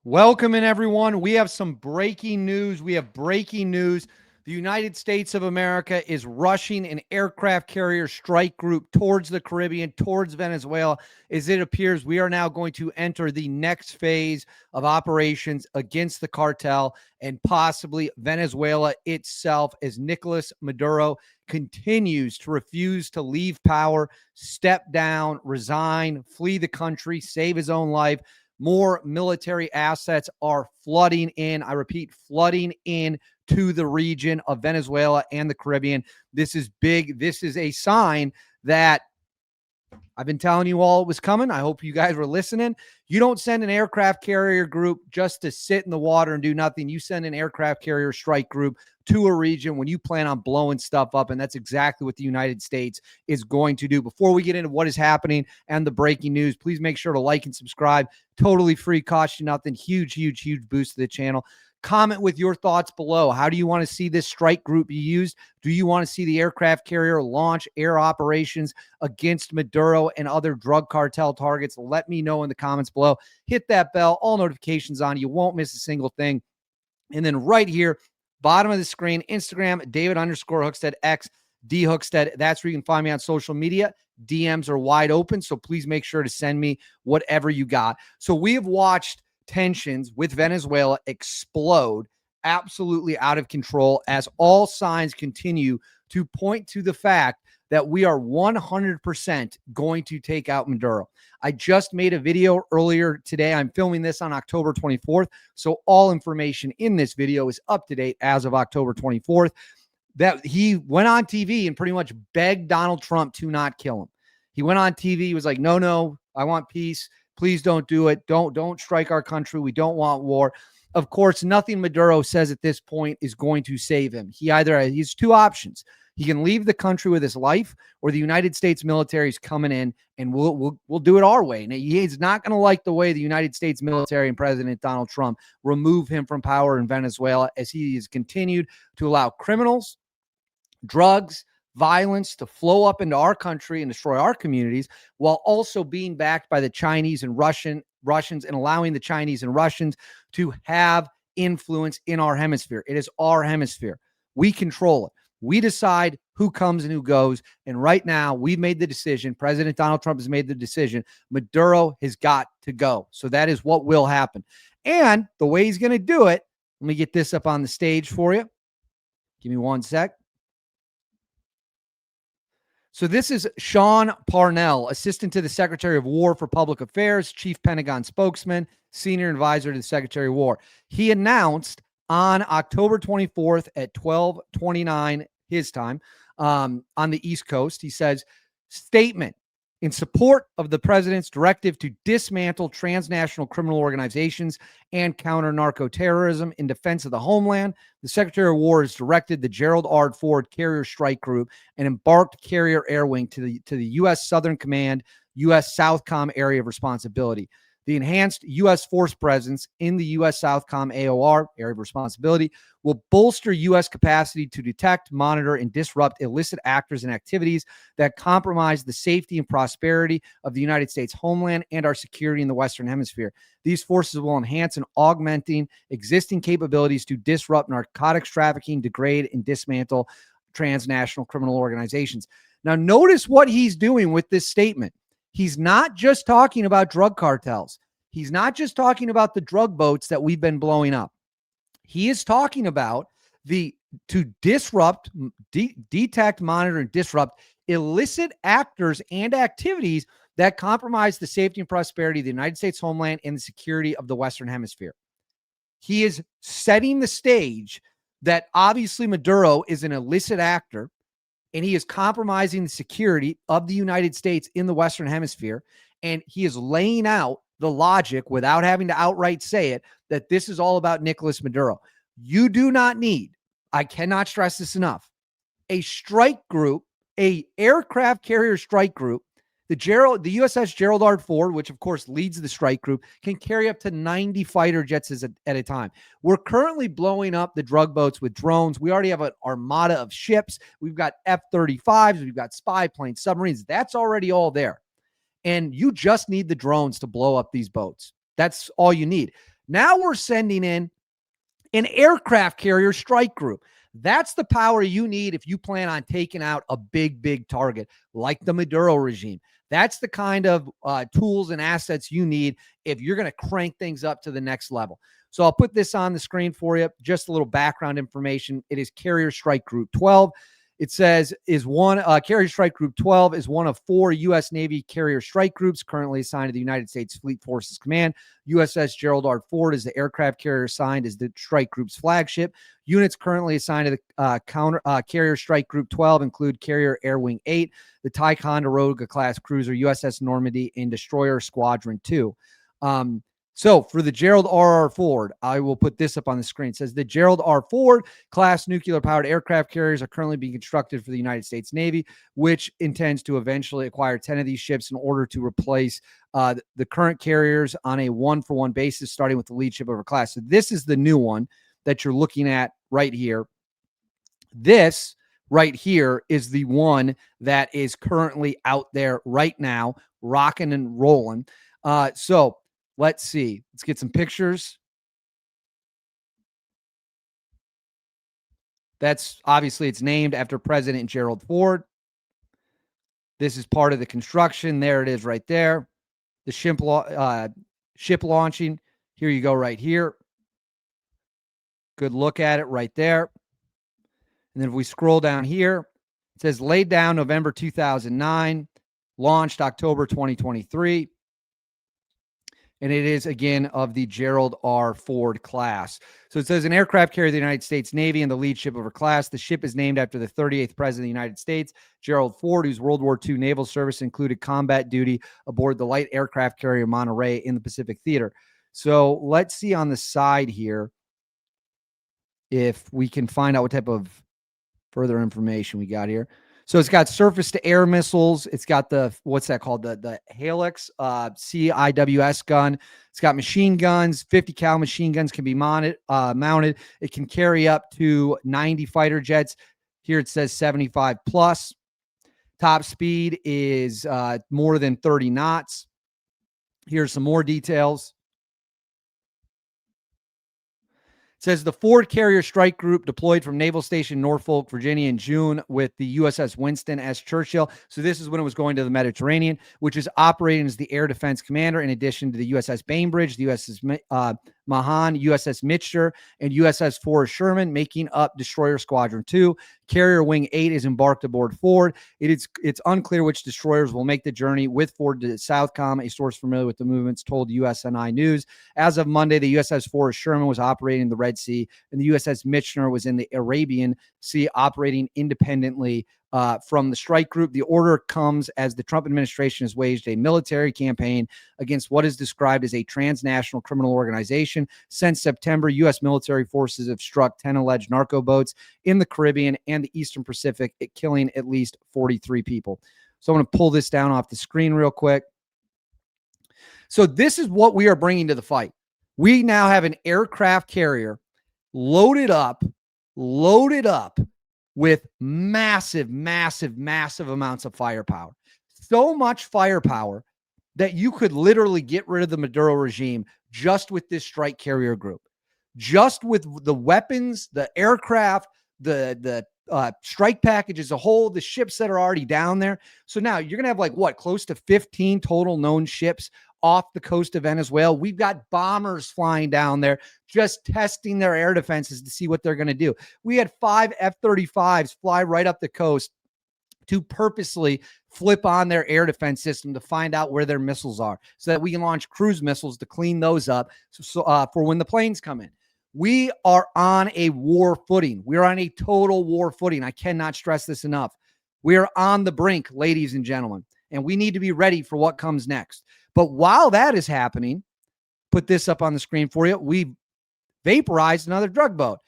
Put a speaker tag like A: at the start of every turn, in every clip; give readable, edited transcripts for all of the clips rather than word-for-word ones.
A: Welcome in, everyone. We have some breaking news. The United States of America is rushing an aircraft carrier strike group towards the Caribbean, towards Venezuela, as it appears we are now going to enter the next phase of operations against the cartel and possibly Venezuela itself, as Nicolas Maduro continues to refuse to leave power, step down, resign, flee the country, save his own life. More military assets are flooding in. I repeat, flooding in to the region of Venezuela and the Caribbean. This is big. This is a sign that I've been telling you all it was coming. I hope you guys were listening. You don't send an aircraft carrier group just to sit in the water and do nothing. You send an aircraft carrier strike group to a region when you plan on blowing stuff up, and that's exactly what the United States is going to do. Before we get into what is happening and the breaking news, please make sure to like and subscribe. Totally free, cost you nothing. Huge boost to the channel. Comment with your thoughts below. How do you want to see this strike group be used? Do you want to see the aircraft carrier launch air operations against Maduro and other drug cartel targets? Let me know in the comments below. Hit that bell, all notifications on. You won't miss a single thing. And then right here, bottom of the screen, Instagram, David_Hookstead, X, D Hookstead. That's where you can find me on social media. DMs are wide open, so please make sure to send me whatever you got. So we have watched tensions with Venezuela explode absolutely out of control as all signs continue to point to the fact that we are 100% going to take out Maduro. I just made a video earlier today. I'm filming this on October 24th, so all information in this video is up to date as of October 24th. That he went on TV and pretty much begged Donald Trump to not kill him. He went on TV. He was like, no, I want peace. Please don't do it. Don't strike our country. We don't want war. Of course, nothing Maduro says at this point is going to save him. He has two options. He can leave the country with his life, or the United States military is coming in and we'll do it our way. And he's not going to like the way the United States military and President Donald Trump remove him from power in Venezuela, as he has continued to allow criminals, drugs, violence to flow up into our country and destroy our communities, while also being backed by the Chinese and Russians and allowing the Chinese and Russians to have influence in our hemisphere. It is our hemisphere. We control it. We decide who comes and who goes. And right now, we've made the decision. President Donald Trump has made the decision. Maduro has got to go. So that is what will happen. And the way he's going to do it, let me get this up on the stage for you. Give me one sec. So this is Sean Parnell, Assistant to the Secretary of War for Public Affairs, Chief Pentagon Spokesman, Senior Advisor to the Secretary of War. He announced on October 24th at 12:29 his time on the East Coast, he says, statement in support of the president's directive to dismantle transnational criminal organizations and counter narco-terrorism in defense of the homeland, the Secretary of War has directed the Gerald R. Ford Carrier Strike Group, an embarked carrier air wing, to the U.S. Southern Command, U.S. Southcom area of responsibility. The enhanced U.S. force presence in the U.S. Southcom AOR, area of responsibility, will bolster U.S. capacity to detect, monitor, and disrupt illicit actors and activities that compromise the safety and prosperity of the United States homeland and our security in the Western Hemisphere. These forces will enhance and augmenting existing capabilities to disrupt narcotics trafficking, degrade, and dismantle transnational criminal organizations. Now, notice what he's doing with this statement. He's not just talking about drug cartels. He's not just talking about the drug boats that we've been blowing up. He is talking about to disrupt, detect, monitor, and disrupt illicit actors and activities that compromise the safety and prosperity of the United States homeland and the security of the Western Hemisphere. He is setting the stage that obviously Maduro is an illicit actor, and he is compromising the security of the United States in the Western Hemisphere. And he is laying out the logic, without having to outright say it, that this is all about Nicolas Maduro. You do not need, I cannot stress this enough, a strike group, a aircraft carrier strike group. The USS Gerald R. Ford, which of course leads the strike group, can carry up to 90 fighter jets at a time. We're currently blowing up the drug boats with drones. We already have an armada of ships. We've got F-35s. We've got spy planes, submarines. That's already all there. And you just need the drones to blow up these boats. That's all you need. Now we're sending in an aircraft carrier strike group. That's the power you need if you plan on taking out a big, big target like the Maduro regime. That's the kind of tools and assets you need if you're going to crank things up to the next level. So I'll put this on the screen for you. Just a little background information. It is Carrier Strike Group 12. It says Carrier Strike Group 12 is one of 4 U.S. Navy carrier strike groups currently assigned to the United States Fleet Forces Command. USS Gerald R. Ford is the aircraft carrier assigned as the strike group's flagship. Units currently assigned to the Carrier Strike Group 12 include Carrier Air Wing 8, the Ticonderoga class cruiser USS Normandy, and Destroyer Squadron 2. So for the Gerald R. Ford, I will put this up on the screen. It says the Gerald R. Ford class nuclear-powered aircraft carriers are currently being constructed for the United States Navy, which intends to eventually acquire 10 of these ships in order to replace the current carriers on a one-for-one basis, starting with the lead ship of our class. So this is the new one that you're looking at right here. This right here is the one that is currently out there right now, rocking and rolling. So let's see. Let's get some pictures. That's obviously it's named after President Gerald Ford. This is part of the construction. There it is right there. The ship launching. Here you go right here. Good look at it right there. And then if we scroll down here, it says laid down November 2009, launched October 2023. And it is, again, of the Gerald R. Ford class. So it says an aircraft carrier of the United States Navy and the lead ship of her class. The ship is named after the 38th President of the United States, Gerald Ford, whose World War II naval service included combat duty aboard the light aircraft carrier Monterey in the Pacific Theater. So let's see on the side here if we can find out what type of further information we got here. So it's got surface-to-air missiles. It's got the, what's that called? The Helix CIWS gun. It's got machine guns. 50 cal machine guns can be mounted. It can carry up to 90 fighter jets. Here it says 75 plus. Top speed is more than 30 knots. Here's some more details. Says the Ford Carrier Strike Group deployed from Naval Station Norfolk, Virginia in June with the USS Winston S. Churchill. So this is when it was going to the Mediterranean, which is operating as the air defense commander in addition to the USS Bainbridge, the USS Mahan, USS Mitchell, and USS Forrest Sherman, making up Destroyer Squadron 2. Carrier Wing 8 is embarked aboard Ford. It's unclear which destroyers will make the journey with Ford to Southcom. A source familiar with the movements told USNI News. As of Monday, the USS Forrest Sherman was operating in the Red Sea, and the USS Mitchell was in the Arabian Sea, operating independently from the strike group. The order comes as the Trump administration has waged a military campaign against what is described as a transnational criminal organization. Since September, U.S. military forces have struck 10 alleged narco boats in the Caribbean and the Eastern Pacific, killing at least 43 people. So I'm going to pull this down off the screen real quick. So this is what we are bringing to the fight. We now have an aircraft carrier loaded up with massive amounts of firepower. So much firepower that you could literally get rid of the Maduro regime just with this strike carrier group. Just with the weapons, the aircraft, the strike package as a whole, the ships that are already down there. So now you're going to have close to 15 total known ships off the coast of Venezuela. We've got bombers flying down there just testing their air defenses to see what they're going to do. We had 5 F-35s fly right up the coast to purposely flip on their air defense system to find out where their missiles are so that we can launch cruise missiles to clean those up for when the planes come in. We are on a war footing. We are on a total war footing. I cannot stress this enough. We are on the brink, ladies and gentlemen, and we need to be ready for what comes next. But while that is happening, put this up on the screen for you. We vaporized another drug boat.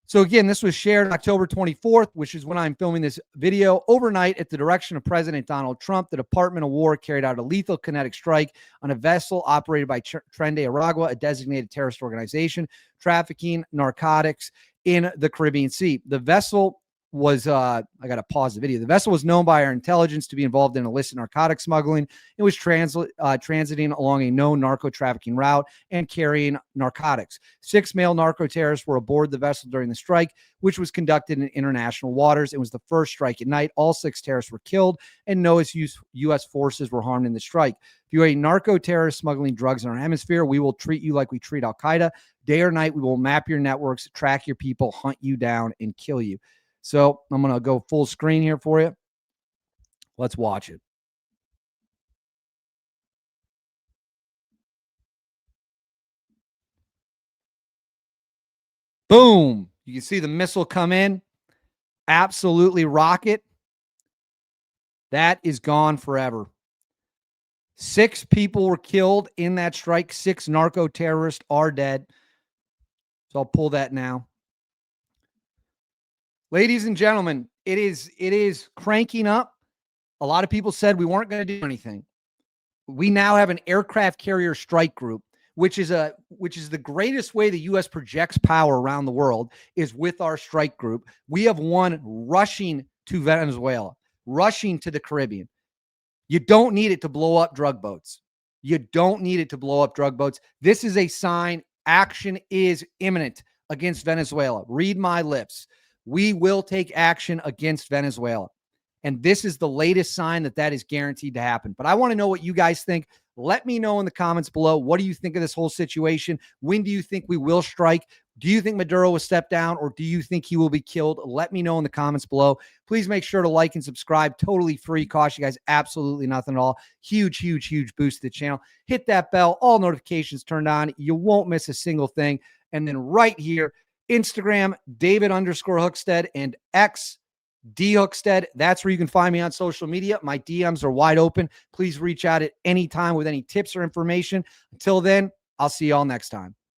A: So again, this was shared October 24th, which is when I'm filming this video. Overnight, at the direction of President Donald Trump, the Department of War carried out a lethal kinetic strike on a vessel operated by Tren de Aragua, a designated terrorist organization trafficking narcotics in the Caribbean Sea. The vessel was I got to pause the video. The vessel was known by our intelligence to be involved in illicit narcotic smuggling. It was transiting along a known narco trafficking route and carrying narcotics. 6 male narco terrorists were aboard the vessel during the strike, which was conducted in international waters. It was the first strike at night. All 6 terrorists were killed, and no U.S. forces were harmed in the strike. If you are a narco terrorist smuggling drugs in our hemisphere, we will treat you like we treat Al Qaeda. Day or night, we will map your networks, track your people, hunt you down, and kill you. So I'm going to go full screen here for you. Let's watch it. Boom. You can see the missile come in. Absolutely rocket. That is gone forever. 6 people were killed in that strike. 6 narco terrorists are dead. So I'll pull that now. Ladies and gentlemen, it is cranking up. A lot of people said we weren't going to do anything. We now have an aircraft carrier strike group, which is the greatest way the U.S. projects power around the world is with our strike group. We have one rushing to Venezuela, rushing to the Caribbean. You don't need it to blow up drug boats. You don't need it to blow up drug boats. This is a sign action is imminent against Venezuela. Read my lips. We will take action against Venezuela. And this is the latest sign that is guaranteed to happen. But I want to know what you guys think. Let me know in the comments below. What do you think of this whole situation? When do you think we will strike? Do you think Maduro will step down, or do you think he will be killed? Let me know in the comments below. Please make sure to like and subscribe. Totally free. Cost you guys absolutely nothing at all. Huge, huge, huge boost to the channel. Hit that bell. All notifications turned on. You won't miss a single thing. And then right here, Instagram, David_Hookstead, and X, D Hookstead. That's where you can find me on social media. My DMs are wide open. Please reach out at any time with any tips or information. Until then, I'll see you all next time.